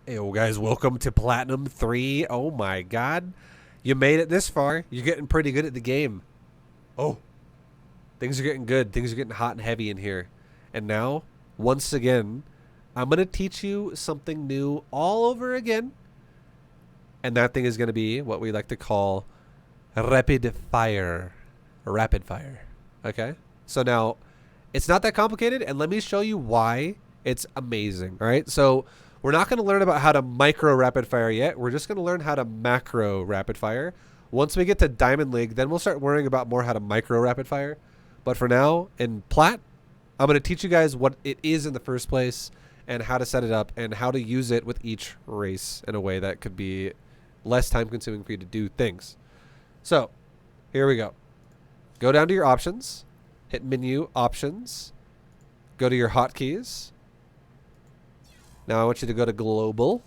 Yo, guys, welcome to Platinum 3. Oh my god. You made it this far. You're getting pretty good at the game. Oh. Things are getting good. Things are getting hot and heavy in here. And now, once again, I'm going to teach you something new all over again. And that thing is going to be what we like to call rapid fire. Rapid fire. Okay? So now, it's not that complicated, and let me show you why it's amazing. All right? So we're not going to learn about how to micro rapid fire yet. We're just going to learn how to macro rapid fire. Once we get to Diamond League, then we'll start worrying about more how to micro rapid fire. But for now, in Plat, I'm going to teach you guys what it is in the first place and how to set it up and how to use it with each race in a way that could be less time consuming for you to do things. So here we go. Go down to your options, hit menu options, go to your hotkeys. Now I want you to go to global.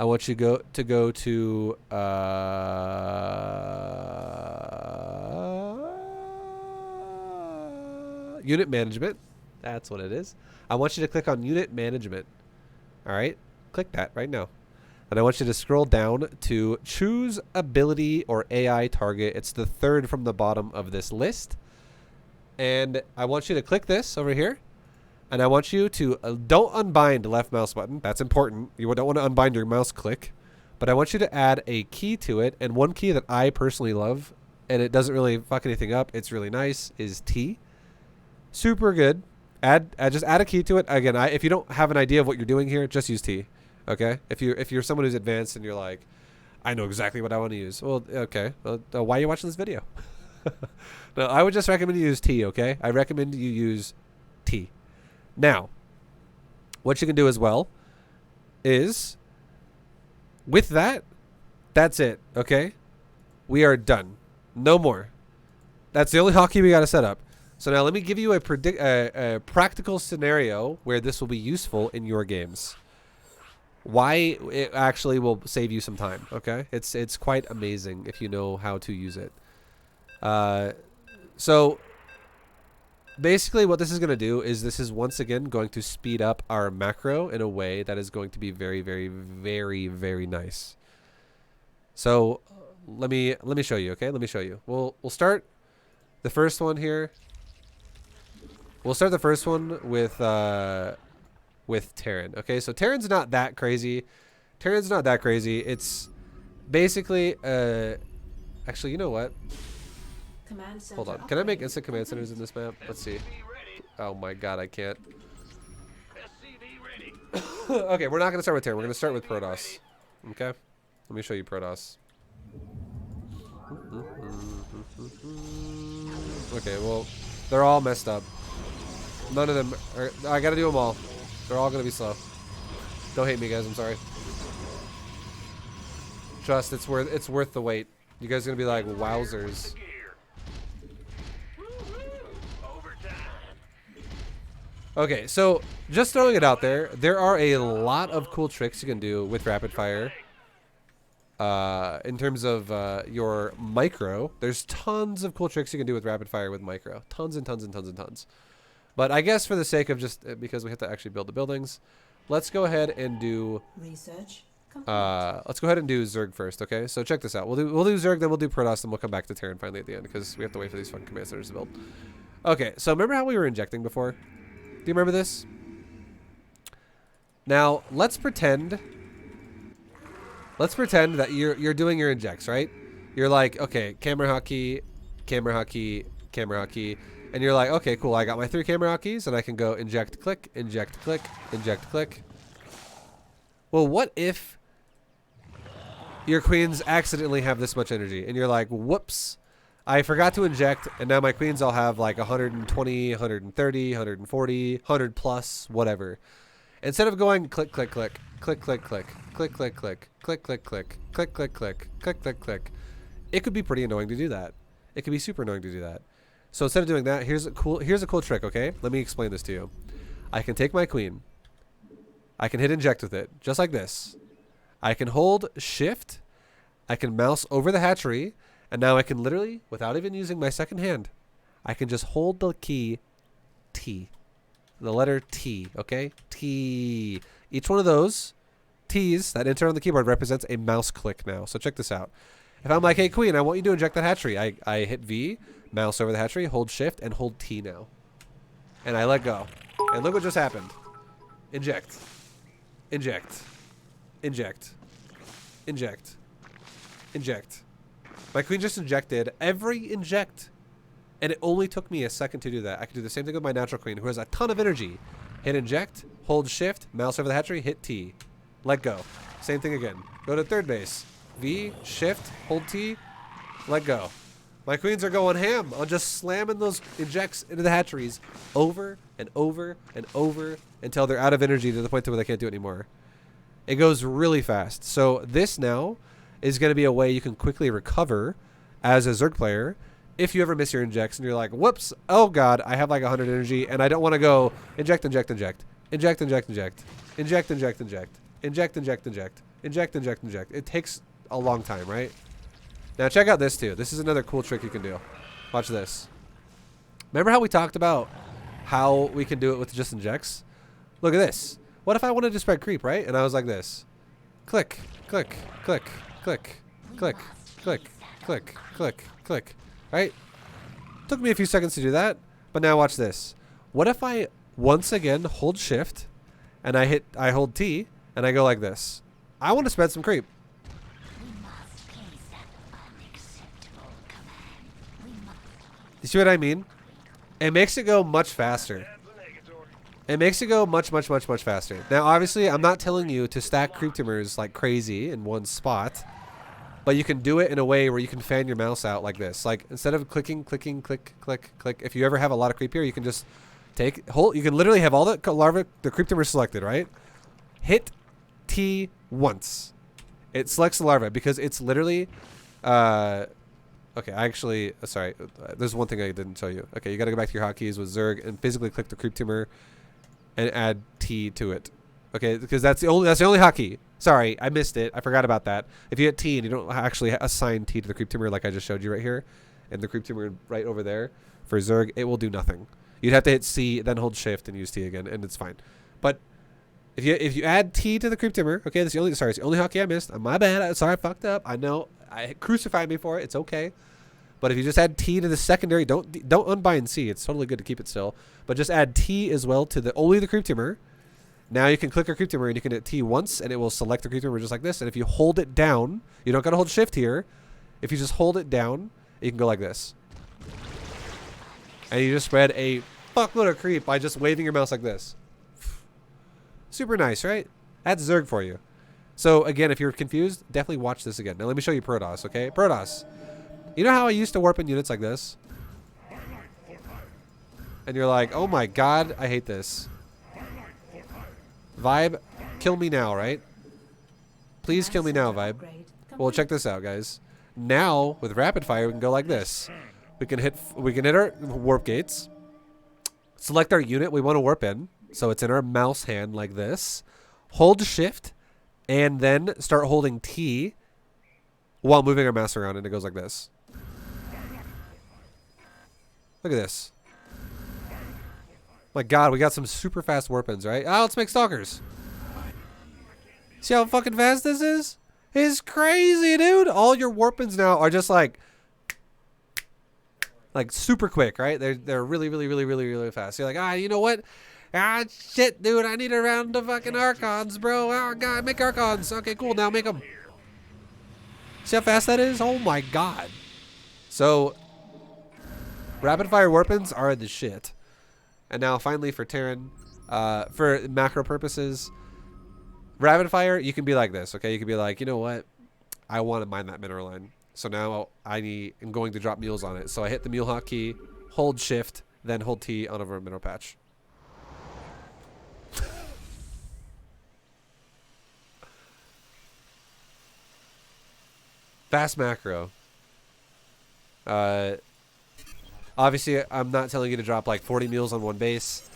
I want you to go to unit management. That's what it is. I want you to click on unit management. All right, click that right now. And I want you to scroll down to choose ability or AI target. It's the third from the bottom of this list. And I want you to click this over here. And I want you to don't unbind the left mouse button. That's important. You don't want to unbind your mouse click. But I want you to add a key to it. And one key that I personally love, and it doesn't really fuck anything up, it's really nice, is T. Super good. Just add a key to it. Again, if you don't have an idea of what you're doing here, just use T. Okay? If you're someone who's advanced and you're like, I know exactly what I want to use. Well, okay. Well, why are you watching this video? No, I would just recommend you use T, okay? I recommend you use T. Now, what you can do as well is, with that, that's it, okay? We are done. No more. That's the only hotkey we got to set up. So now let me give you a practical scenario where this will be useful in your games. Why it actually will save you some time, okay? It's quite amazing if you know how to use it. So basically what this is going to do is this is once again going to speed up our macro in a way that is going to be very, very, very, very nice. So let me show you, okay? Let me show you. We'll start the first one here. We'll start the first one with Terran. Okay, so Terran's not that crazy. Terran's not that crazy. It's basically actually, you know what? Hold on. Can I make instant command centers in this map? Let's see. Oh my god, I can't. Okay, we're not going to start with Terran. We're going to start with Protoss. Okay? Let me show you Protoss. Okay, well, they're all messed up. None of them are, I got to do them all. They're all going to be slow. Don't hate me, guys. I'm sorry. Trust, it's worth the wait. You guys are going to be like, wowzers. Okay, so just throwing it out there, there are a lot of cool tricks you can do with rapid fire. In terms of your micro, there's tons of cool tricks you can do with rapid fire with micro. Tons and tons and tons and tons. But I guess for the sake of just, because we have to actually build the buildings, let's go ahead and do research. Let's go ahead and do Zerg first, okay? So check this out. We'll do Zerg, then we'll do Protoss, then we'll come back to Terran finally at the end because we have to wait for these fucking command centers to build. Okay, so remember how we were injecting before? Do you remember this? Now, let's pretend that you're doing your injects, right? You're like, okay, camera hotkey, camera hotkey, camera hotkey. And you're like, okay, cool. I got my 3 camera hotkeys, and I can go inject, click, inject, click, inject, click. Well, what if your queens accidentally have this much energy, and you're like, whoops, I forgot to inject, and now my queens all have like 120, 130, 140, 100 plus, whatever. Instead of going click, click, click, click, click, click, click, click, click, click, click, click, click, click, click, click, click, click, it could be pretty annoying to do that. It could be super annoying to do that. So instead of doing that, here's a cool trick, okay? Let me explain this to you. I can take my queen. I can hit inject with it, just like this. I can hold shift. I can mouse over the hatchery. And now I can literally, without even using my second hand, I can just hold the key T. The letter T, okay? T. Each one of those T's that enter on the keyboard represents a mouse click now. So check this out. If I'm like, hey, queen, I want you to inject that hatchery, I hit V, mouse over the hatchery, hold shift, and hold T now. And I let go. And look what just happened. Inject. Inject. Inject. Inject. Inject. My queen just injected every inject. And it only took me a second to do that. I could do the same thing with my natural queen, who has a ton of energy. Hit inject, hold shift, mouse over the hatchery, hit T. Let go. Same thing again. Go to third base. V, shift, hold T, let go. My queens are going ham on just slamming those injects into the hatcheries over and over and over until they're out of energy to the point where they can't do it anymore. It goes really fast. So this now is going to be a way you can quickly recover as a Zerg player if you ever miss your injects and you're like, whoops, oh god, I have like 100 energy and I don't want to go inject, inject, inject, inject, inject, inject, inject, inject, inject, inject, inject, inject, inject, inject, inject. It takes a long time, right? Now check out this too. This is another cool trick you can do. Watch this. Remember how we talked about how we can do it with just injects? Look at this. What if I wanted to spread creep, right? And I was like this. Click, click, click, click, click, click, click, click, click. Right? Took me a few seconds to do that, but now watch this. What if I once again hold shift and I hold T and I go like this? I want to spread some creep. You see what I mean? It makes it go much faster. It makes it go much, much, much, much faster. Now, obviously, I'm not telling you to stack creep tumors like crazy in one spot, but you can do it in a way where you can fan your mouse out like this. Like, instead of clicking, clicking, click, click, click, if you ever have a lot of creep here, you can just hold, you can literally have all the larvae, the creep tumors selected, right? Hit T once. It selects the larva because it's literally, okay, actually, sorry, there's one thing I didn't tell you. Okay, you got to go back to your hotkeys with Zerg and physically click the creep tumor and add T to it. Okay, because that's the only hotkey. Sorry, I missed it. I forgot about that. If you hit T and you don't actually assign T to the creep tumor like I just showed you right here, and the creep tumor right over there for Zerg, it will do nothing. You'd have to hit C, then hold shift and use T again, and it's fine. But if you add T to the creep tumor, okay, that's the only hotkey I missed. My bad. Sorry, I fucked up. I know. Crucify me for it. It's okay. But if you just add T to the secondary, don't unbind C. It's totally good to keep it still. But just add T as well to only the creep tumor. Now you can click your creep tumor and you can hit T once and it will select the creep tumor just like this. And if you hold it down, you don't got to hold shift here. If you just hold it down, you can go like this. And you just spread a fuckload of creep by just waving your mouse like this. Super nice, right? That's Zerg for you. So again, if you're confused, definitely watch this again. Now let me show you Protoss, okay? Protoss. You know how I used to warp in units like this? And you're like, oh my god, I hate this. Vibe, kill me now, right? Please kill me now, Vibe. Well, check this out, guys. Now, with rapid fire, we can go like this. We can hit our warp gates. Select our unit we want to warp in. So it's in our mouse hand like this. Hold shift, and then start holding T while moving our mouse around, and it goes like this. Look at this. My god, we got some super fast warp-ins, right? Ah, let's make stalkers. See how fucking fast this is? It's crazy, dude. All your warp-ins now are just like super quick, right? They're really, really, really, really, really fast. So you're like, you know what? Shit, dude, I need a round of fucking Archons, bro. Oh, God, make Archons. Okay, cool, now make them. See how fast that is? Oh, my God. So, rapid-fire warp-ins are the shit. And now, finally, for Terran, for macro purposes, rapid-fire, you can be like this, okay? You can be like, you know what? I want to mine that mineral line. So now I'm going to drop mules on it. So I hit the mule hotkey, hold shift, then hold T on over a mineral patch. Fast macro. Obviously, I'm not telling you to drop like 40 mules on one base.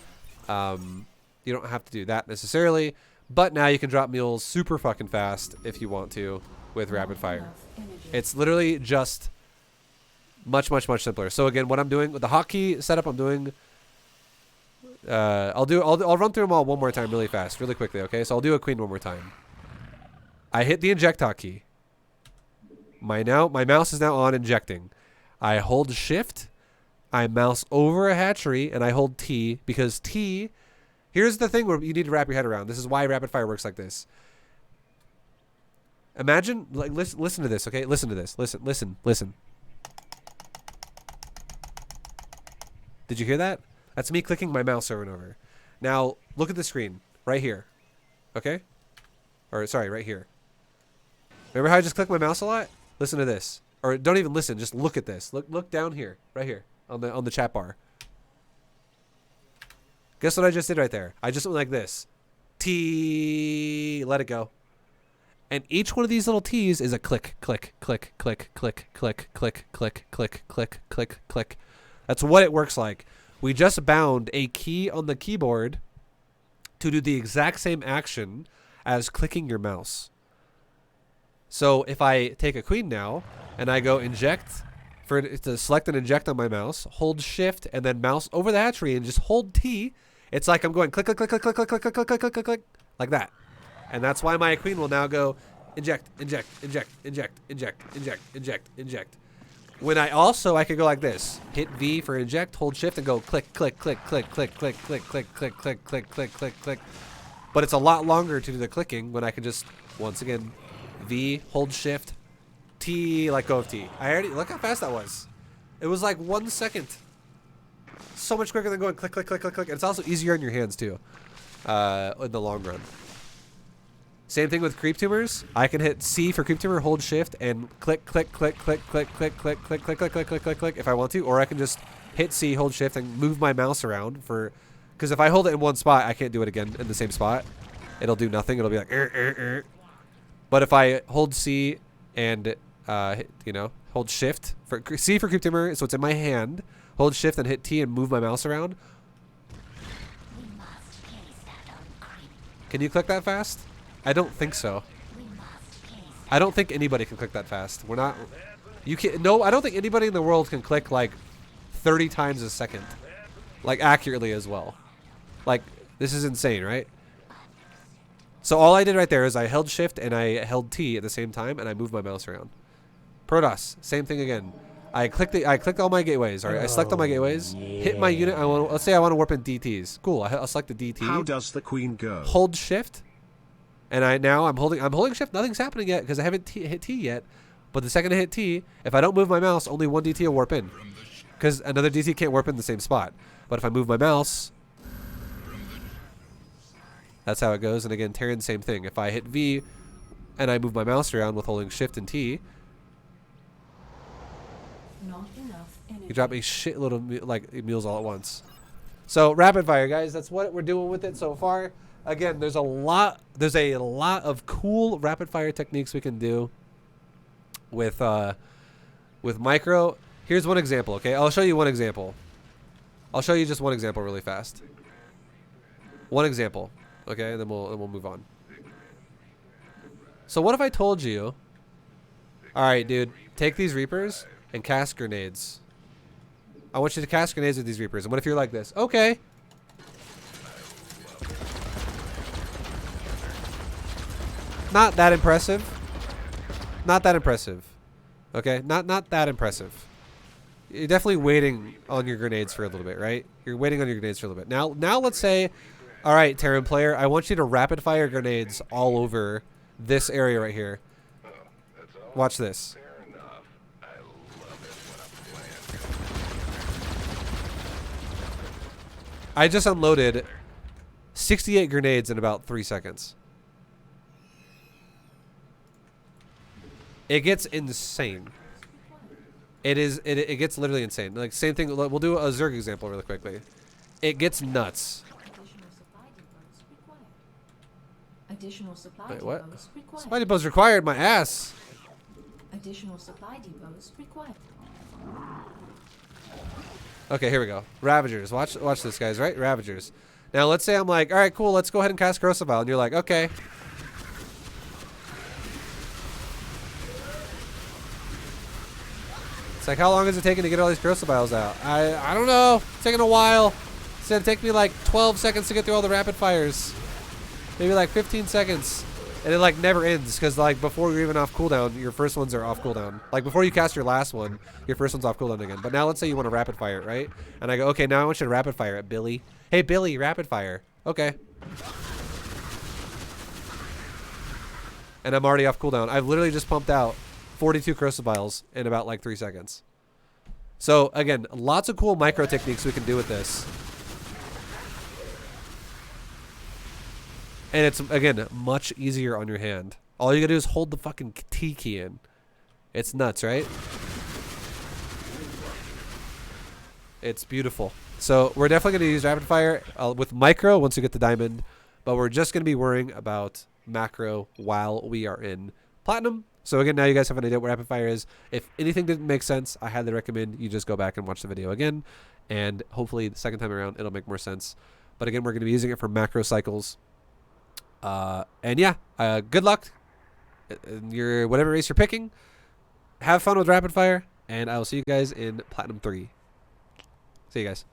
You don't have to do that necessarily. But now you can drop mules super fucking fast if you want to with rapid fire. It's literally just much, much, much simpler. So again, what I'm doing with the hotkey setup, I'm doing. I'll run through them all one more time really fast, really quickly. Okay, so I'll do a queen one more time. I hit the inject hotkey. My mouse is now on injecting. I hold shift. I mouse over a hatchery and I hold T because T. Here's the thing where you need to wrap your head around. This is why rapid fire works like this. Imagine, like, listen to this, okay? Listen to this. Listen. Did you hear that? That's me clicking my mouse over and over. Now, look at the screen right here. Okay? Or, sorry, right here. Remember how I just clicked my mouse a lot? Listen to this. Or don't even listen, just look at this. Look down here, right here, on the chat bar. Guess what I just did right there? I just went like this. T, let it go. And each one of these little T's is a click, click, click, click, click, click, click, click, click, click, click, click. That's what it works like. We just bound a key on the keyboard to do the exact same action as clicking your mouse. So if I take a queen now and I go inject, for it to select and inject on my mouse, hold shift and then mouse over the hatchery and just hold T, it's like I'm going click, click, click, click, click, click, click, click, click, click, click, click, like that. And that's why my queen will now go inject, inject, inject, inject, inject, inject, inject, inject. When I could go like this. Hit V for inject, hold shift and go click, click, click, click, click, click, click, click, click, click, click, click, click, click. But it's a lot longer to do the clicking when I can just, once again, V, hold shift, T, let go of T. Look how fast that was. It was like 1 second. So much quicker than going click, click, click, click, click. And it's also easier on your hands too, in the long run. Same thing with creep tumors. I can hit C for creep tumor, hold shift, and click, click, click, click, click, click, click, click, click, click, click, click, click, click, if I want to. Or I can just hit C, hold shift, and move my mouse around for, because if I hold it in one spot, I can't do it again in the same spot. It'll do nothing. It'll be like, But if I hold C and, hold shift, for C for creep tumor, so it's in my hand, hold shift and hit T and move my mouse around. Can you click that fast? I don't think so. I don't think anybody can click that fast. We're not... You can't... No, I don't think anybody in the world can click, like, 30 times a second. Like, accurately as well. Like, this is insane, right? So all I did right there is I held shift and I held T at the same time and I moved my mouse around. Protoss, same thing again. I clicked all my gateways. All right, I select all my gateways. Hit my unit. Let's say I want to warp in DTs. Cool. I'll select the DT. How does the queen go? Hold shift. And I'm holding shift. Nothing's happening yet because I haven't hit T yet. But the second I hit T, if I don't move my mouse, only one DT will warp in. Because another DT can't warp in the same spot. But if I move my mouse, that's how it goes. And again, Terran, same thing. If I hit V and I move my mouse around with holding shift and T, you drop a shitload of like mules all at once. So rapid fire, guys. That's what we're doing with it so far. Again, there's a lot of cool rapid fire techniques we can do with micro. Here's one example, okay? I'll show you one example. I'll show you just one example really fast. One example, okay? And then we'll move on. So what if I told you, all right, dude, take these Reapers and cast grenades. I want you to cast grenades with these Reapers. And what if you're like this? Okay. Not that impressive. Not that impressive. Okay? Not that impressive. You're definitely waiting on your grenades for a little bit, right? You're waiting on your grenades for a little bit. Now let's say, all right, Terran player, I want you to rapid fire grenades all over this area right here. Watch this. I just unloaded 68 grenades in about 3 seconds. It gets insane. It gets literally insane. Like same thing. We'll do a Zerg example really quickly. It gets nuts. Additional supply Wait, what? depots required. Supply depots required. My ass. Additional supply depots required. Okay, here we go. Ravagers. Watch this, guys. Right, Ravagers. Now let's say I'm like, all right, cool. Let's go ahead and cast Corrosive Vial, and you're like, okay. It's like, how long is it taking to get all these Corrosive Vials out? I don't know. It's taking a while. It's gonna take me like 12 seconds to get through all the rapid fires. Maybe like 15 seconds. And it like never ends because like before you're even off cooldown, your first ones are off cooldown. Like before you cast your last one, your first one's off cooldown again. But now let's say you want to rapid fire it, right? And I go, okay, now I want you to rapid fire it, Billy. Hey, Billy, rapid fire. Okay. And I'm already off cooldown. I've literally just pumped out 42 crucibles in about like 3 seconds. So again, lots of cool micro techniques we can do with this. And it's, again, much easier on your hand. All you gotta do is hold the fucking T key in. It's nuts, right? It's beautiful. So we're definitely gonna use rapid fire with micro once we get the diamond. But we're just gonna be worrying about macro while we are in platinum. So again, now you guys have an idea what rapid fire is. If anything didn't make sense, I highly recommend you just go back and watch the video again. And hopefully the second time around, it'll make more sense. But again, we're gonna be using it for macro cycles. And yeah, good luck in your whatever race you're picking. Have fun with rapid fire, and I will see you guys in Platinum 3. See you guys.